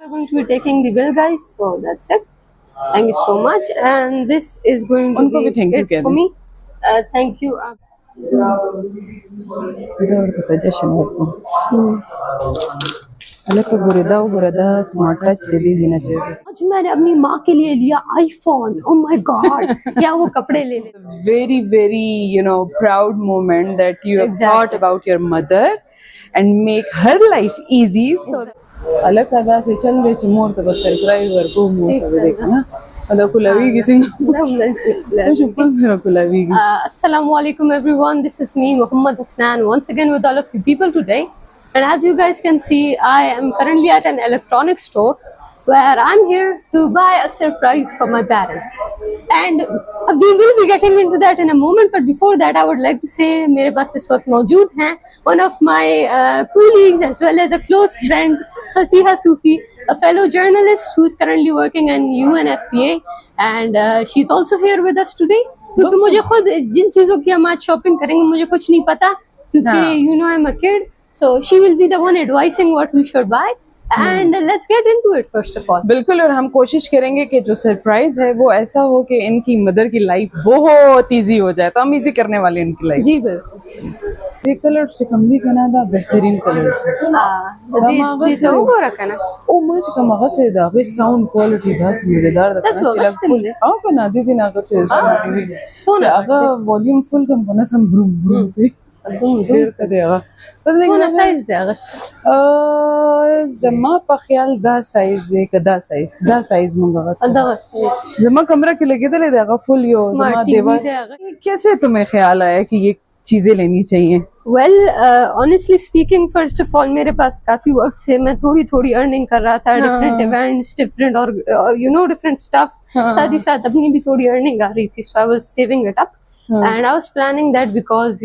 going to be taking the bill, guys. So that's it. Thank you so much. And this is going to उनको भी be thank you it कह for दें। me. Thank you. suggestion अलग बुरदा smart touch दे दी जीना चाहिए। आज मैंने अपनी माँ के लिए लिया आईफोन। Oh my God. या वो कपड़े ले ले। Very very proud moment that you have Exactly. thought about your mother and make her life easy. So अलग कदा से चल रहे चमोर तो बस सरप्राइज वर्को मुंह पे देखा ना अलग कुलावी किसी तो शुक्र से कुलावी की। Assalamu alaikum everyone, this is me Muhammad Hasnan once again with all of you people today, and as you guys can see I am currently at an electronics store where I'm here to buy a surprise for my parents, and we will be getting into that in a moment, but before that I would like to say मेरे पास इस वक्त मौजूद हैं one of my colleagues as well as a close friend Fasiha Sufi, a fellow journalist who is currently working in UNFPA, and she's also here with us today. क्योंकि मुझे खुद जिन चीजों की हम आज शॉपिंग करेंगे मुझे कुछ नहीं पता क्योंकि I'm a kid, so she will be the one advising what we should buy. And let's get into it first of all. बिल्कुल, और हम कोशिश करेंगे कि जो सरप्राइज है वो ऐसा हो कि इनकी मदर की लाइफ बहुत इजी हो जाए, तो हम इजी करने वाले इनकी लाइफ। जी बिल्कुल। ये कलर से कम भी करना था, बेहतरीन कलर्स है। तो वो रखा ना ओ मच कम आगा से दागे साउंड क्वालिटी बस मजेदार था। That's what I'm आओ बना दी थी ना कर से टीवी सोना आगा वॉल्यूम फुल कम करना सम ब्रूम ब्रूम पे देर कर देगा सोना साइज दे अगर जमा په خیال دا سایز یک دا سایز مونږه अंदाज जमा कमरा के लगे थे दागा फुल यो जमा देवा कैसे तुम्हें ख्याल आया कि ये चीजें लेनी चाहिए? Well, honestly speaking, first of all, मेरे पास काफी वक्त से मैं थोड़ी अर्निंग कर रहा था, different events, different और different stuff, साथ ही साथ अपनी भी थोड़ी अर्निंग आ रही थी, so I was saving it up. And I was planning that because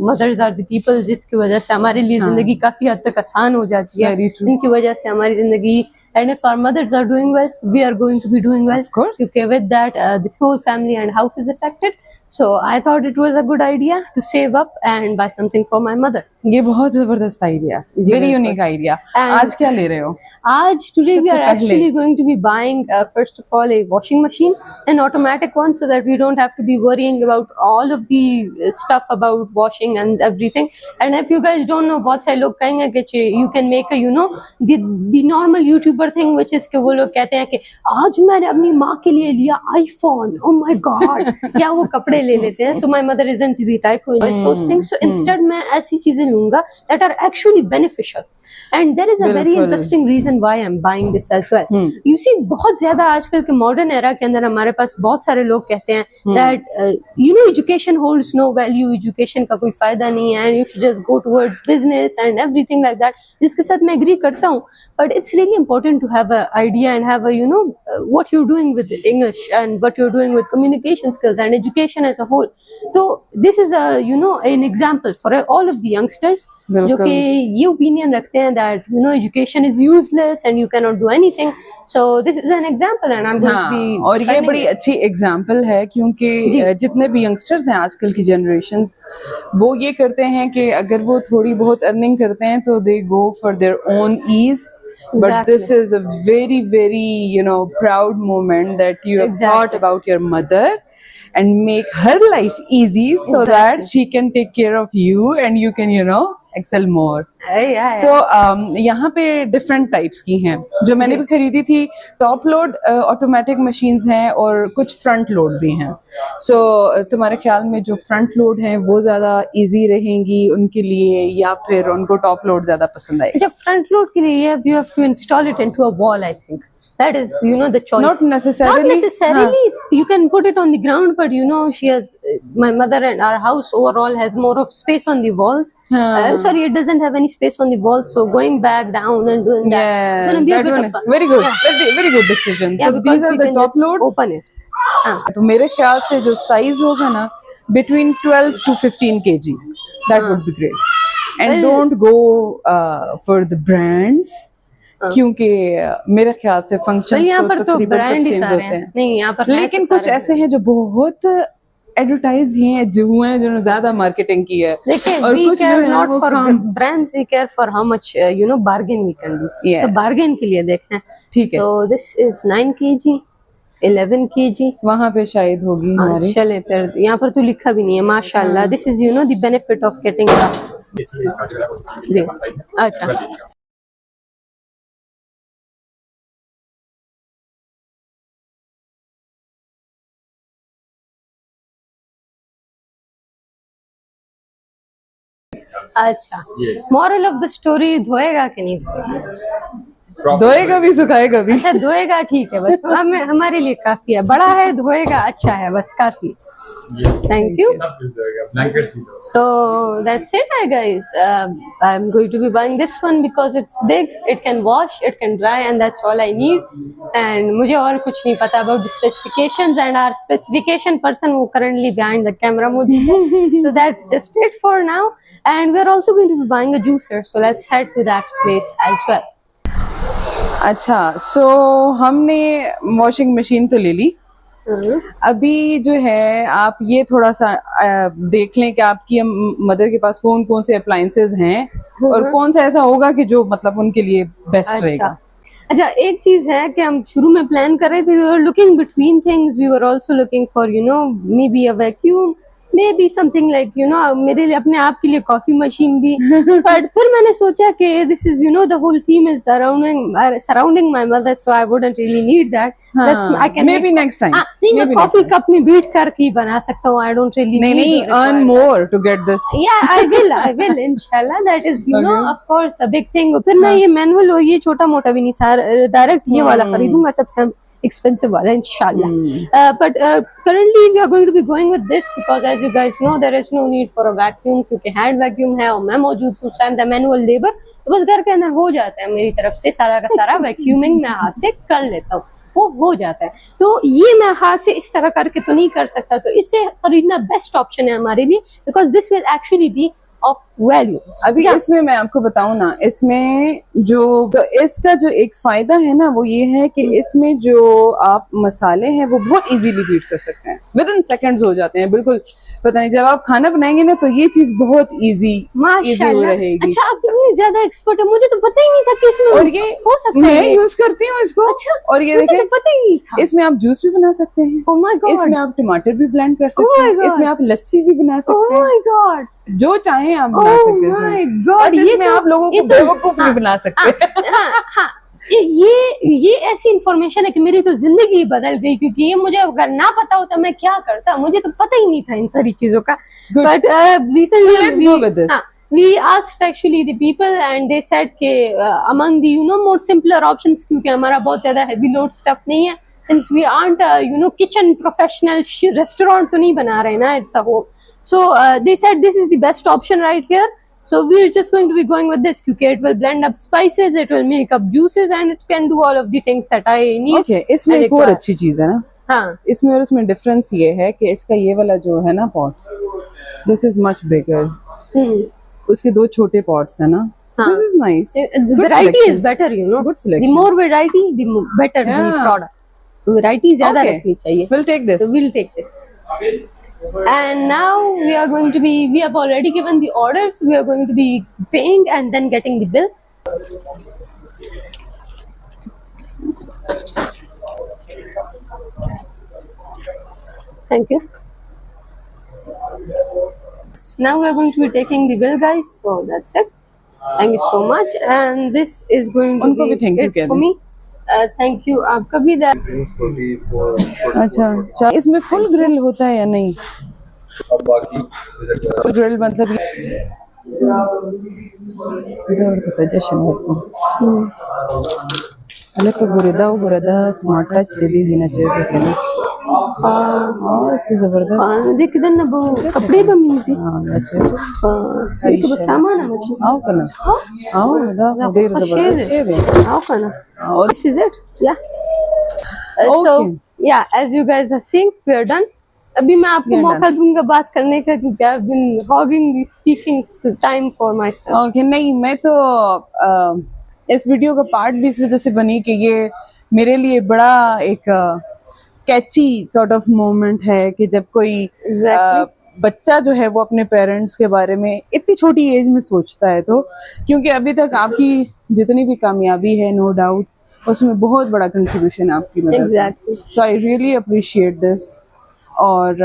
mothers are the people जिसकी वजह से हमारे लिए जिंदगी काफी हद तक आसान हो जाती है, इनकी वजह से हमारी जिंदगी, and if our mothers are doing well, we are going to be doing well. Of course. Okay, with that the whole family and house is affected. So I thought it was a good idea to save up and buy something for my mother. ये बहुत जबरदस्त idea, very unique idea. आज क्या ले रहे हो? आज today we are actually going to be buying first of all a washing machine, an automatic one, so that we don't have to be worrying about all of the stuff about washing and everything. And if you guys don't know, बहुत सारे लोग कहेंगे कि you can make a the normal YouTuber thing, which is कि वो लोग कहते हैं कि आज मैंने अपनी माँ के लिए लिया iPhone, oh my god, या वो कपड़े ले लेते हैं। So my mother isn't the type who enjoys those things. So instead मैं ऐसी चीजें लूंगा that are actually beneficial. And there is a very interesting reason why I'm buying this as well. You see, बहुत ज्यादा आजकल के modern era के अंदर हमारे पास बहुत सारे लोग कहते हैं that education holds no value, education का कोई फायदा नहीं है, and you should just go towards business and everything like that. जिसके साथ मैं agree करता हूँ, but it's really important to have an idea and have a what you're doing with English and what you're doing with communication skills and education as a whole. So this is an example for all of the youngsters जो कि ये opinion रखते हैं that education is useless and you cannot do anything. So this is an example and I'm going to be और ये बड़ी अच्छी example है क्योंकि जितने भी यंगस्टर्स हैं आजकल की जनरेशंस वो ये करते हैं कि अगर वो थोड़ी बहुत अर्निंग करते हैं तो they go for their own ease. But this is a very very proud moment that you have thought about your mother and make her life easy so that she can take care of you and you can excel more. So यहाँ पे different types की हैं जो मैंने भी खरीदी थी. Top load automatic machines हैं और कुछ फ्रंट लोड भी हैं. So तुम्हारे ख्याल में जो फ्रंट लोड हैं वो ज्यादा इजी रहेंगी उनके लिए या फिर उनको टॉप लोड ज्यादा पसंद आएगी? जब फ्रंट लोड के लिए you have to install it into a wall, I think. That is, the choice. Not necessarily. Not necessarily. You can put it on the ground, but she has, my mother and our house overall has more of space on the walls. Sorry, it doesn't have any space on the walls. So going back down and doing that, it's going to be a bit of fun. Very good. Very good decision. Yeah, so these are the top loads. Open it. तो मेरे ख्याल से जो size होगा ना, between 12 to 15 kg, that would be great. And don't go for the brands. क्योंकि मेरे ख्याल से फंक्शन तो ब्रांड ही सारे हैं नहीं यहाँ पर, लेकिन कुछ ऐसे हैं जो बहुत एडवर्टाइज ही है जो हुए हैं जिन्होंने ज्यादा मार्केटिंग की है। देखिए, और we कुछ जो care है not वो for काम brands, we care for how much bargain we can do. Yeah. तो bargain के लिए देखते हैं। ठीक है, So this is 9 kg, 11 kg। वहां पे शायद होगी हाँ, हमारी। चले फिर, यहाँ पर तो लिखा भी नहीं है माशाल्लाह। This is the benefit of getting the अच्छा। अच्छा, मॉरल ऑफ द स्टोरी, धोएगा कि नहीं धोएगा? धोएगा भी सुखाएगा भी। अच्छा, धोएगा ठीक है, बस हमारे लिए काफी है। बड़ा है, धोएगा, अच्छा है, बस काफी। Thank you. So that's it, guys. I'm going to be buying this one because it's big, it can wash, it can dry, and that's all I need. And मुझे और कुछ नहीं पता about the specifications, and our specification person who currently behind the camera मुझे। So that's just it for now. And we're also going to be buying a juicer, so let's head to that place as well. अच्छा, सो हमने washing machine तो ले ली। अभी जो है आप ये थोड़ा सा देख लें कि आपकी मदर के पास कौन कौन से अप्लायंसेस हैं और कौन सा ऐसा होगा कि जो मतलब उनके लिए बेस्ट रहेगा। अच्छा, एक चीज है कि हम शुरू में प्लान कर रहे थे, we were looking between things, we were also looking for maybe a vacuum, maybe something like मेरे लिए, अपने आप के लिए कॉफी मशीन भी। बट फिर मैंने सोचा कि this is the whole theme is surrounding my mother, so I wouldn't really need that. I can maybe next time. नहीं, मैं कॉफी कप में बीट करके ही बना सकता हूँ। आई डोंट रियली नहीं, earn more to get this. या I will इंशाल्लाह, that is of course a big thing. फिर मैं ये मैनुअल हो, ये छोटा मोटा भी नहीं, सारा डायरेक्ट ये वाला खरीदूंगा, सबसे expensive wala inshallah. But currently we are going to be going with this because as you guys know there is no need for a vacuum, क्योंकि hand vacuum है और मैं मौजूद हूँ, so I'm the manual labor, तो बस घर के अंदर हो जाता है मेरी तरफ से सारा का सारा वैक्यूमिंग मैं हाथ से कर लेता हूँ, वो हो जाता है। तो ये मैं हाथ से इस तरह करके तो नहीं कर सकता, तो इससे खरीदना बेस्ट ऑप्शन है हमारे लिए, because this will actually be of value. अभी इसमें मैं आपको बताऊं ना, इसमें जो तो इसका जो एक फायदा है ना वो ये है कि इसमें जो आप मसाले हैं वो बहुत इजीली बीट कर सकते हैं, विद इन सेकंड्स हो जाते हैं बिल्कुल। पता नहीं, जब आप खाना बनाएंगे ना तो ये चीज बहुत इजी रहेगी। अच्छा, आप इतनी ज्यादा एक्सपर्ट है, मुझे तो पता ही नहीं था कि इसमें और ये हो सकता है। मैं यूज करती हूँ इसको। अच्छा, और ये देखिए, तो पता ही नहीं था। इसमें आप जूस भी बना सकते हैं। Oh my God. इसमें आप टमाटर भी ब्लेंड कर सकते हैं, इसमें आप लस्सी भी बना सकते हैं। Oh my God. जो चाहे आप बना सकते हैं। और इसमें आप लोगों को बेवकूफ भी बना सकते हैं। ये ऐसी इंफॉर्मेशन है कि मेरी तो जिंदगी ही बदल गई, क्योंकि ये मुझे अगर ना पता होता मैं क्या करता, मुझे तो पता ही नहीं था इन सारी चीजों का। But recently we asked actually the people and they said कि among the more simpler options, क्योंकि हमारा बहुत ज्यादा heavy load stuff नहीं है, since we aren't kitchen professional, restaurant तो नहीं बना रहे ना, it's a home, so they said this is the best option right here. So we're just going to be going with this, क्योंकि it will blend up spices, it will make up juices, and it can do all of the things that I need. Okay, इसमें एक और अच्छी चीज है ना, हाँ, इसमें और उसमें डिफरेंस ये है कि इसका ये वाला जो है ना pot, this is much bigger, उसके दो छोटे पॉट्स है ना, this is nice. Variety is better, the more variety the better the product, so variety ज्यादा रखनी चाहिए। We'll take this. So we'll take this. And now we have already given the orders, we are going to be paying and then getting the bill. Thank you. Now we are going to be taking the bill, guys, so that's it. Thank you so much, and this is going to be it for me. Thank you. आपका भी अच्छा, इसमें full grill होता है या नहीं? Full grill मतलब suggestion अलग तो बुरेदा स्मार्ट टच दे दी ना चाहिए ना। हाँ, इससे जबरदस्त देख किधर ना वो कपड़े बमीज़ी। हाँ, वैसे ये तो बस सामान है मुझे। आओ करना, आओ ना, देर जबरदस्त है, आओ करना। और this is it, yeah. So yeah, as you guys are seeing, we are done. अभी मैं आपको मौका दूंगा बात करने का, क्योंकि I've been hogging the speaking time for myself. Okay, नहीं, मैं तो इस वीडियो का पार्ट भी इस वजह से बनी कि ये मेरे लिए बड़ा एक कैची सॉर्ट ऑफ मोमेंट है कि जब कोई बच्चा जो है वो अपने पेरेंट्स के बारे में इतनी छोटी एज में सोचता है, तो क्योंकि अभी तक आपकी जितनी भी कामयाबी है नो डाउट उसमें बहुत बड़ा कंट्रीब्यूशन आपकी मदद। सो आई रियली अप्रिशिएट दिस। और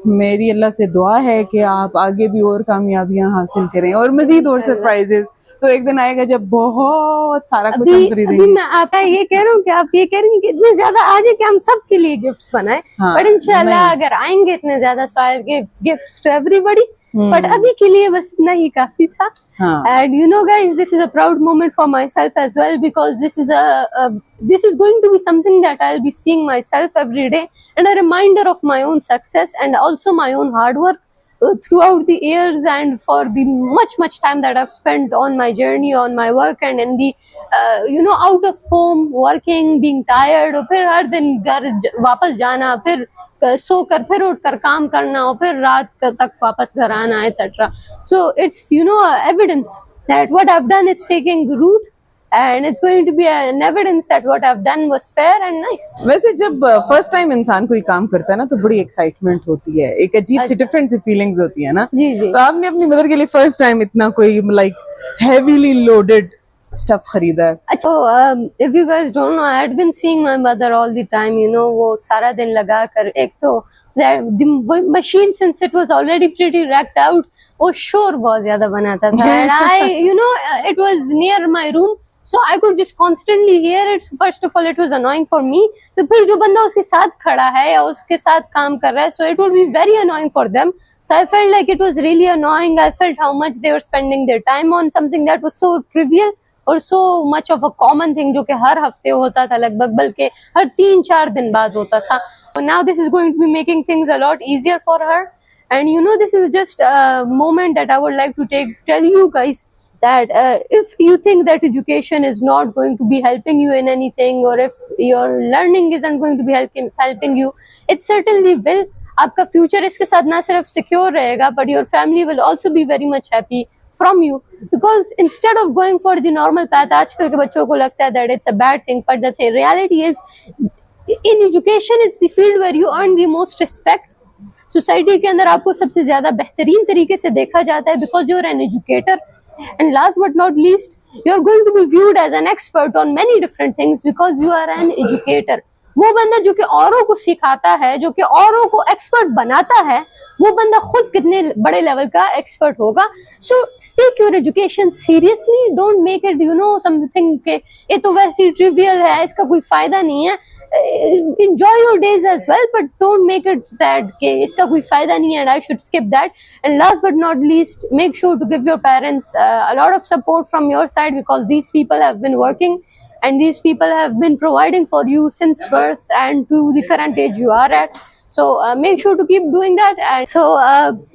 मेरी अल्लाह से दुआ है कि आप आगे भी और कामयाबियां हासिल करें और मजीद और सरप्राइजेस तो एक दिन आएगा जब बहुत सारा कुछ हम खरीदेंगे। मैं आपका ये कह रहा हूँ कि आप ये कह रही हैं कि इतने ज्यादा आ जाए कि हम सबके लिए गिफ्ट्स बनाएं। बट इंशाल्लाह अगर आएंगे इतने ज्यादा गिफ्ट्स टू एवरीबॉडी, बट अभी के लिए बस इतना ही काफी था। And you know guys, this is a proud moment for myself as well, because this is going to be something that I'll be seeing myself every day, and a reminder of my own success and also my own hard work throughout the years, and for the much time that I've spent on my journey, on my work, and in the out of home working, being tired, और फिर हर दिन घर वापस जाना, फिर सोकर फिर उठकर काम करना और फिर रात तक वापस घर आना, etc. So it's evidence that what I've done is taking root, and it's going to be an evidence that what I've done was fair and nice. वैसे जब फर्स्ट टाइम इंसान कोई काम करता है ना तो बड़ी एक्साइटमेंट होती है, एक अजीब सी डिफरेंट सी फीलिंग्स होती है ना। जी जी। तो आपने अपनी मदर के लिए फर्स्ट टाइम इतना कोई लाइक हेवीली लोडेड स्टफ खरीदा है? अच्छा, if you guys don't know, I had been seeing my mother all the time, वो सारा दिन लगा कर, एक तो the machine, since it was already pretty wrecked out, वो शोर बहुत ज्यादा बनाता था, and I it was near my room, so I could just constantly hear it. First of all, it was annoying for me. तो फिर जो बंदा उसके साथ खड़ा है या उसके साथ काम कर रहा है, so it would be very annoying for them. So I felt like it was really annoying. I felt how much they were spending their time on something that was so trivial और so much of a common thing, जो कि हर हफ्ते होता था लगभग, बल्कि हर 3-4 दिन बाद होता था. So now this is going to be making things a lot easier for her, and this is just a moment that I would like to tell you guys that if you think that education is not going to be helping you in anything, or if your learning isn't going to be helping you, it certainly will. आपका future इसके साथ ना सिर्फ secure रहेगा, but your family will also be very much happy from you, because instead of going for the normal path, आजकल के बच्चों को लगता है that it's a bad thing, but the reality is in education it's the field where you earn the most respect. Society के अंदर आपको सबसे ज्यादा बेहतरीन तरीके से देखा जाता है, because you're an educator, and last but not least, you're going to be viewed as an expert on many different things because you are an educator. वो बंदा जो कि औरों को सिखाता है, जो कि औरों को एक्सपर्ट बनाता है, वो बंदा खुद कितने बड़े लेवल का एक्सपर्ट होगा. So take your education seriously, don't make it something के ये तो वैसे ही ट्रिवियल है, इसका कोई फायदा नहीं है. Enjoy your days as well, but don't make it that के इसका कोई फायदा नहीं है and I should skip that. And last but not least, make sure to give your parents a lot of support from your side, because these people have been working and these people have been providing for you since birth and to the current age you are at. So make sure to keep doing that. And so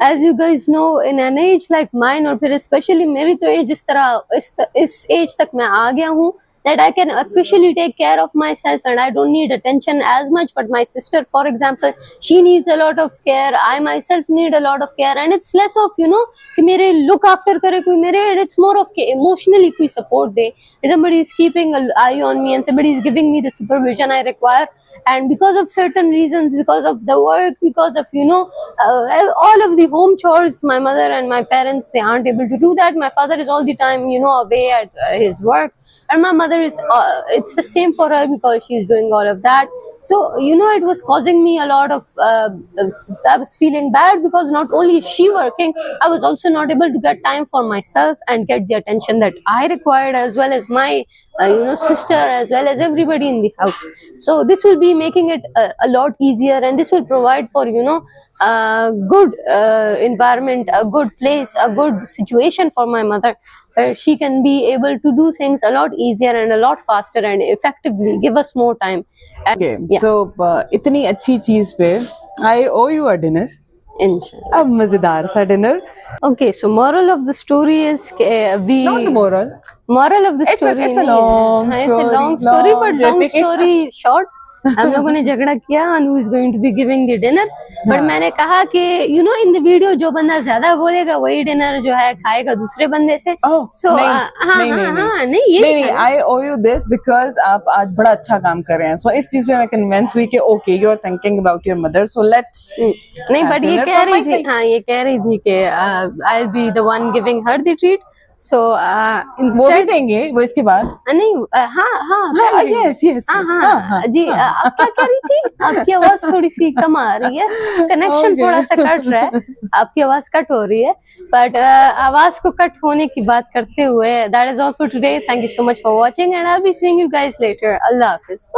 as you guys know, in an age like mine, और फिर especially मेरी तो as इस तरह इस as तक मैं आ गया हूँ that I can officially take care of myself and I don't need attention as much. But my sister, for example, she needs a lot of care. I myself need a lot of care, and it's less of कि मेरे look after करे कोई मेरे, it's more of कि emotionally कोई support they. Somebody is keeping an eye on me and somebody is giving me the supervision I require. And because of certain reasons, because of the work, because of all of the home chores, my mother and my parents, they aren't able to do that. My father is all the time away at his work, and my mother is it's the same for her because she's doing all of that. So it was causing me a lot of I was feeling bad because not only is she working, I was also not able to get time for myself and get the attention that I required, as well as my sister, as well as everybody in the house. So this will be making it a lot easier, and this will provide for a good environment, a good place, a good situation for my mother, where she can be able to do things a lot easier and a lot faster and effectively, give us more time. Okay, yeah. So इतनी अच्छी चीज पे I owe you a dinner. Inshallah. अब मजेदार सा dinner. Okay, so moral of the story is we. Not the moral. Moral of the story. It's a long story. It's a long story, but long story short. हम लोगों ने झगड़ा किया on who is going to be giving the dinner, but मैंने कहा कि in the video जो बंदा ज्यादा बोलेगा वही डिनर जो है खाएगा दूसरे बंदे से। सो नहीं, आई ओ यू दिस बिकॉज आप आज बड़ा अच्छा काम कर रहे हैं। सो इस चीज पे मैं कन्विंस हुई कि okay you are thinking about your mother, so let's नहीं, बट ये कह रही थी, हाँ ये कह रही थी कि I will be the one giving her the treat. So वो भी देंगे वो इसके बाद। नहीं, हाँ यस यस जी। आप क्या कह रही थी? आपकी आवाज थोड़ी सी कम आ रही है, कनेक्शन थोड़ा सा कट रहा है, आपकी आवाज कट हो रही है। बट आवाज को कट होने की बात करते हुए, that is all for today. Thank you so much for watching and I will be seeing you guys later. Allah Hafiz.